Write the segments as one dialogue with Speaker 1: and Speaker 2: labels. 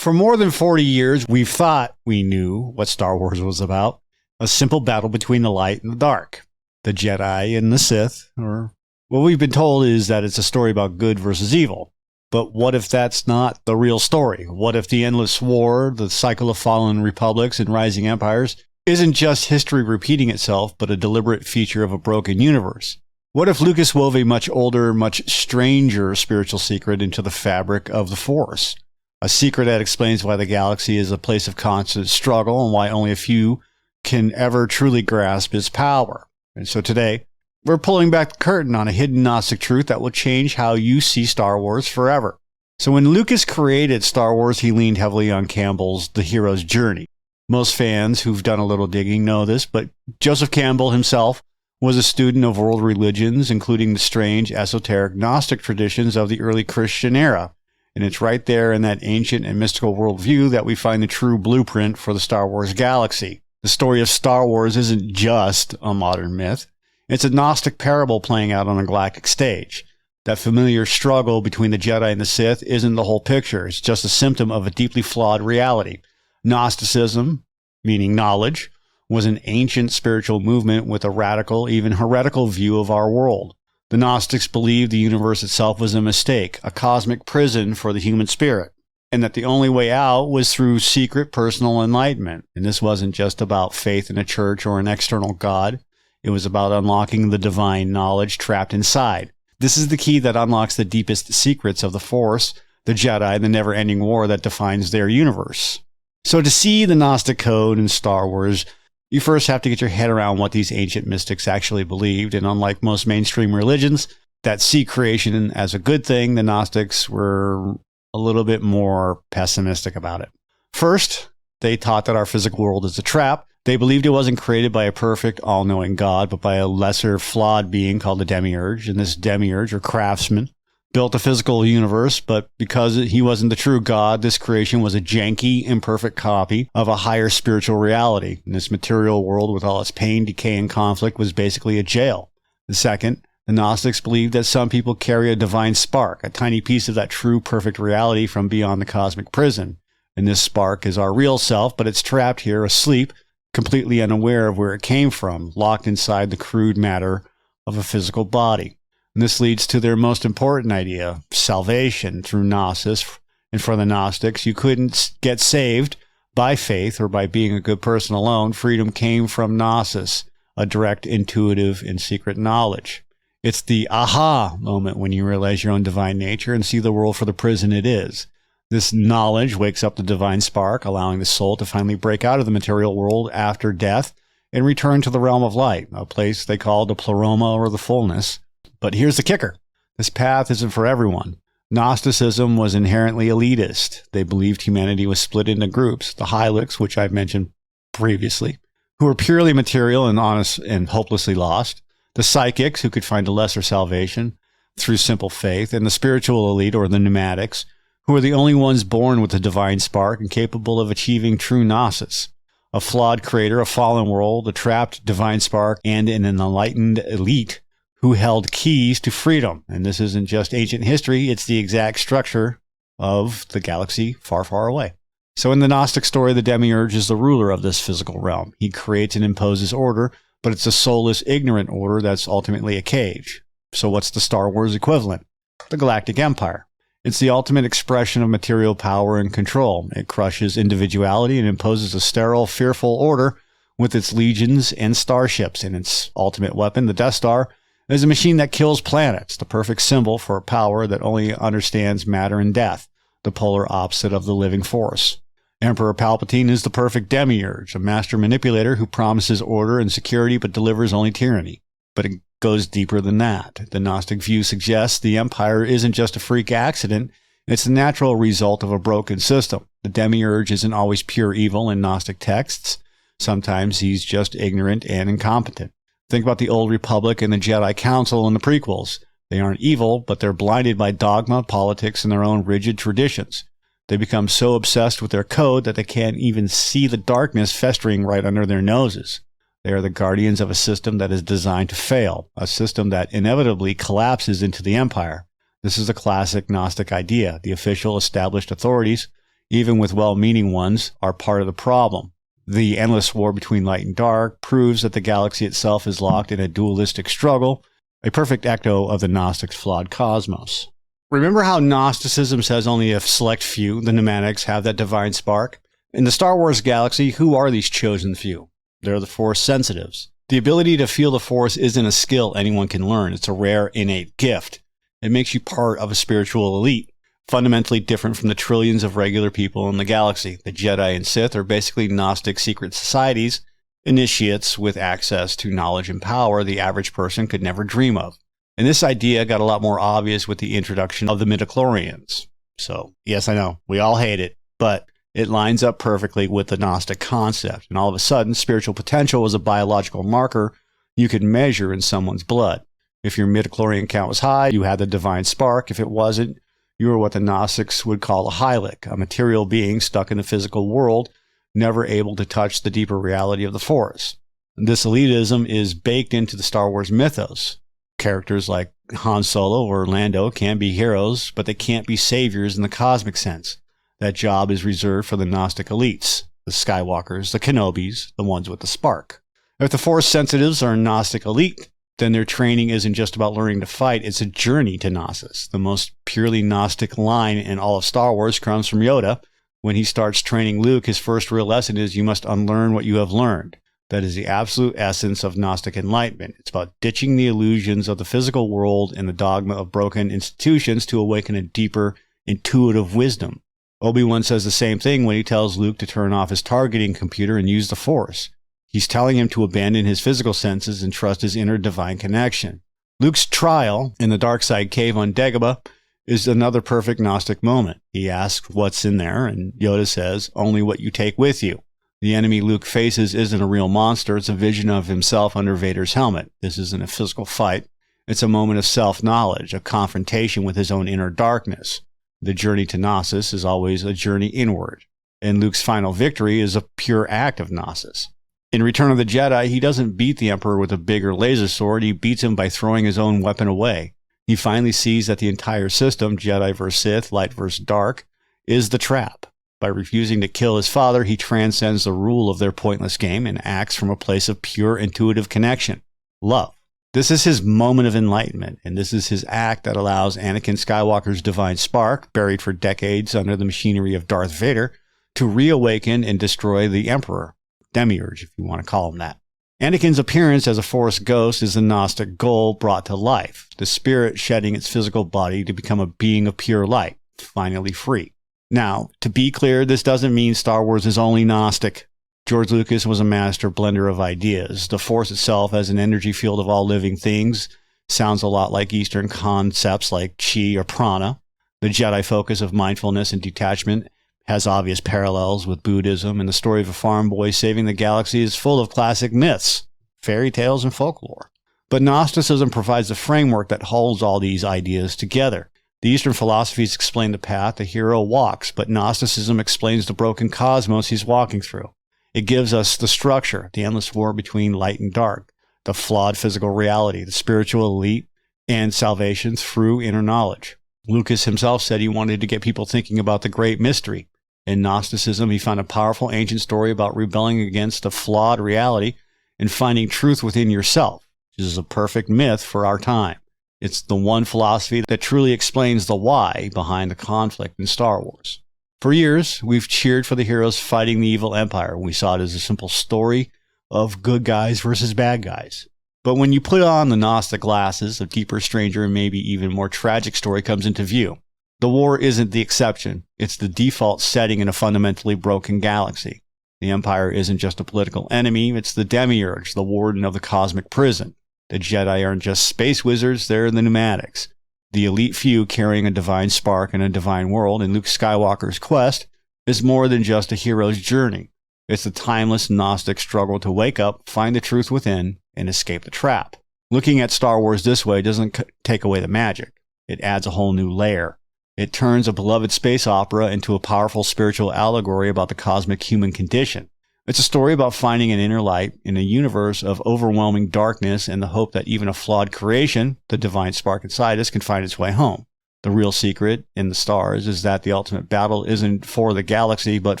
Speaker 1: For more than 40 years, we've thought we knew what Star Wars was about. A simple battle between the light and the dark. The Jedi and the Sith. Or what we've been told is that it's a story about good versus evil. But what if that's not the real story? What if the endless war, the cycle of fallen republics and rising empires, isn't just history repeating itself, but a deliberate feature of a broken universe? What if Lucas wove a much older, much stranger spiritual secret into the fabric of the Force? A secret that explains why the galaxy is a place of constant struggle and why only a few can ever truly grasp its power. And so today, we're pulling back the curtain on a hidden Gnostic truth that will change how you see Star Wars forever. So when Lucas created Star Wars, he leaned heavily on Campbell's The Hero's Journey. Most fans who've done a little digging know this, but Joseph Campbell himself was a student of world religions, including the strange, esoteric Gnostic traditions of the early Christian era. And it's right there in that ancient and mystical worldview that we find the true blueprint for the Star Wars galaxy. The story of Star Wars isn't just a modern myth. It's a Gnostic parable playing out on a galactic stage. That familiar struggle between the Jedi and the Sith isn't the whole picture. It's just a symptom of a deeply flawed reality. Gnosticism, meaning knowledge, was an ancient spiritual movement with a radical, even heretical view of our world. The Gnostics believed the universe itself was a mistake, a cosmic prison for the human spirit, and that the only way out was through secret personal enlightenment. And this wasn't just about faith in a church or an external god. It was about unlocking the divine knowledge trapped inside. This is the key that unlocks the deepest secrets of the Force, the Jedi, and the never-ending war that defines their universe. So to see the Gnostic code in Star Wars, you first have to get your head around what these ancient mystics actually believed, and unlike most mainstream religions that see creation as a good thing, the Gnostics were a little bit more pessimistic about it. First, they taught that our physical world is a trap. They believed it wasn't created by a perfect, all-knowing God, but by a lesser, flawed being called the Demiurge, and this Demiurge, or craftsman, built a physical universe, but because he wasn't the true God, this creation was a janky, imperfect copy of a higher spiritual reality. And this material world, with all its pain, decay, and conflict, was basically a jail. The second, the Gnostics believed that some people carry a divine spark, a tiny piece of that true, perfect reality from beyond the cosmic prison. And this spark is our real self, but it's trapped here, asleep, completely unaware of where it came from, locked inside the crude matter of a physical body. And this leads to their most important idea, salvation through Gnosis. And for the Gnostics, you couldn't get saved by faith or by being a good person alone. Freedom came from Gnosis, a direct, intuitive, and secret knowledge. It's the aha moment when you realize your own divine nature and see the world for the prison it is. This knowledge wakes up the divine spark, allowing the soul to finally break out of the material world after death and return to the realm of light, a place they call the pleroma or the fullness. But here's the kicker. This path isn't for everyone. Gnosticism was inherently elitist. They believed humanity was split into groups, the Hylics, which I've mentioned previously, who were purely material and honest and hopelessly lost, the psychics, who could find a lesser salvation through simple faith, and the spiritual elite, or the pneumatics, who are the only ones born with a divine spark and capable of achieving true Gnosis. A flawed creator, a fallen world, a trapped divine spark, and an enlightened elite who held keys to freedom. And this isn't just ancient history, it's the exact structure of the galaxy far, far away. So in the Gnostic story, the Demiurge is the ruler of this physical realm. He creates and imposes order, but it's a soulless, ignorant order that's ultimately a cage. So what's the Star Wars equivalent? The Galactic Empire. It's the ultimate expression of material power and control. It crushes individuality and imposes a sterile, fearful order with its legions and starships. And its ultimate weapon, the Death Star, is a machine that kills planets, the perfect symbol for a power that only understands matter and death, the polar opposite of the living force. Emperor Palpatine is the perfect demiurge, a master manipulator who promises order and security but delivers only tyranny. But it goes deeper than that. The Gnostic view suggests the Empire isn't just a freak accident, it's the natural result of a broken system. The demiurge isn't always pure evil in Gnostic texts. Sometimes he's just ignorant and incompetent. Think about the Old Republic and the Jedi Council in the prequels. They aren't evil, but they're blinded by dogma, politics, and their own rigid traditions. They become so obsessed with their code that they can't even see the darkness festering right under their noses. They are the guardians of a system that is designed to fail, a system that inevitably collapses into the Empire. This is a classic Gnostic idea. The official established authorities even with well-meaning ones, are part of the problem. The endless war between light and dark proves that the galaxy itself is locked in a dualistic struggle, a perfect echo of the Gnostics' flawed cosmos. Remember how Gnosticism says only a select few, the pneumatics, have that divine spark? In the Star Wars galaxy, who are these chosen few? They're the Force sensitives. The ability to feel the Force isn't a skill anyone can learn. It's a rare, innate gift. It makes you part of a spiritual elite, fundamentally different from the trillions of regular people in the galaxy. The Jedi and Sith are basically Gnostic secret societies, initiates with access to knowledge and power the average person could never dream of. And this idea got a lot more obvious with the introduction of the midichlorians. So, yes, I know, we all hate it, but it lines up perfectly with the Gnostic concept. And all of a sudden, spiritual potential was a biological marker you could measure in someone's blood. If your midichlorian count was high, you had the divine spark. If it wasn't, you were what the Gnostics would call a hylic, a material being stuck in the physical world, never able to touch the deeper reality of the Force. This elitism is baked into the Star Wars mythos. Characters like Han Solo or Lando can be heroes, but they can't be saviors in the cosmic sense. That job is reserved for the Gnostic elites, the Skywalkers, the Kenobis, the ones with the spark. If the Force sensitives are a Gnostic elite, then their training isn't just about learning to fight, it's a journey to Gnosis. The most purely Gnostic line in all of Star Wars comes from Yoda. When he starts training Luke, his first real lesson is you must unlearn what you have learned. That is the absolute essence of Gnostic enlightenment. It's about ditching the illusions of the physical world and the dogma of broken institutions to awaken a deeper, intuitive wisdom. Obi-Wan says the same thing when he tells Luke to turn off his targeting computer and use the Force. He's telling him to abandon his physical senses and trust his inner divine connection. Luke's trial in the dark side cave on Dagobah is another perfect Gnostic moment. He asks what's in there, and Yoda says, only what you take with you. The enemy Luke faces isn't a real monster, it's a vision of himself under Vader's helmet. This isn't a physical fight. It's a moment of self-knowledge, a confrontation with his own inner darkness. The journey to Gnosis is always a journey inward, and Luke's final victory is a pure act of Gnosis. In Return of the Jedi, he doesn't beat the Emperor with a bigger laser sword, he beats him by throwing his own weapon away. He finally sees that the entire system, Jedi versus Sith, light versus dark, is the trap. By refusing to kill his father, he transcends the rule of their pointless game and acts from a place of pure intuitive connection, love. This is his moment of enlightenment, and this is his act that allows Anakin Skywalker's divine spark, buried for decades under the machinery of Darth Vader, to reawaken and destroy the Emperor, Demiurge, if you want to call him that. Anakin's appearance as a Force ghost is the Gnostic goal brought to life, the spirit shedding its physical body to become a being of pure light, finally free. Now, to be clear, this doesn't mean Star Wars is only Gnostic. George Lucas was a master blender of ideas. The Force itself as an energy field of all living things sounds a lot like Eastern concepts like chi or prana. The Jedi focus of mindfulness and detachment has obvious parallels with Buddhism, and the story of a farm boy saving the galaxy is full of classic myths, fairy tales, and folklore. But Gnosticism provides a framework that holds all these ideas together. The Eastern philosophies explain the path the hero walks, but Gnosticism explains the broken cosmos he's walking through. It gives us the structure, the endless war between light and dark, the flawed physical reality, the spiritual elite, and salvation through inner knowledge. Lucas himself said he wanted to get people thinking about the great mystery. In Gnosticism, he found a powerful ancient story about rebelling against a flawed reality and finding truth within yourself, which is a perfect myth for our time. It's the one philosophy that truly explains the why behind the conflict in Star Wars. For years, we've cheered for the heroes fighting the evil empire. We saw it as a simple story of good guys versus bad guys. But when you put on the Gnostic glasses, a deeper, stranger, and maybe even more tragic story comes into view. The war isn't the exception. It's the default setting in a fundamentally broken galaxy. The Empire isn't just a political enemy. It's the Demiurge, the warden of the cosmic prison. The Jedi aren't just space wizards. They're the pneumatics. The elite few carrying a divine spark in a divine world, and Luke Skywalker's quest is more than just a hero's journey. It's the timeless Gnostic struggle to wake up, find the truth within, and escape the trap. Looking at Star Wars this way doesn't take away the magic. It adds a whole new layer. It turns a beloved space opera into a powerful spiritual allegory about the cosmic human condition. It's a story about finding an inner light in a universe of overwhelming darkness and the hope that even a flawed creation, the divine spark inside us, can find its way home. The real secret in the stars is that the ultimate battle isn't for the galaxy, but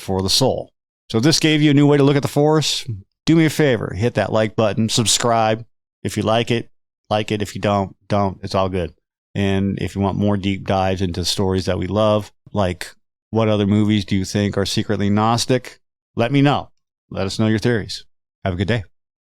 Speaker 1: for the soul. So if this gave you a new way to look at the Force, do me a favor, hit that like button, subscribe. If you like it, like it. If you don't. It's all good. And if you want more deep dives into stories that we love, like what other movies do you think are secretly Gnostic? Let me know. Let us know your theories. Have a good day.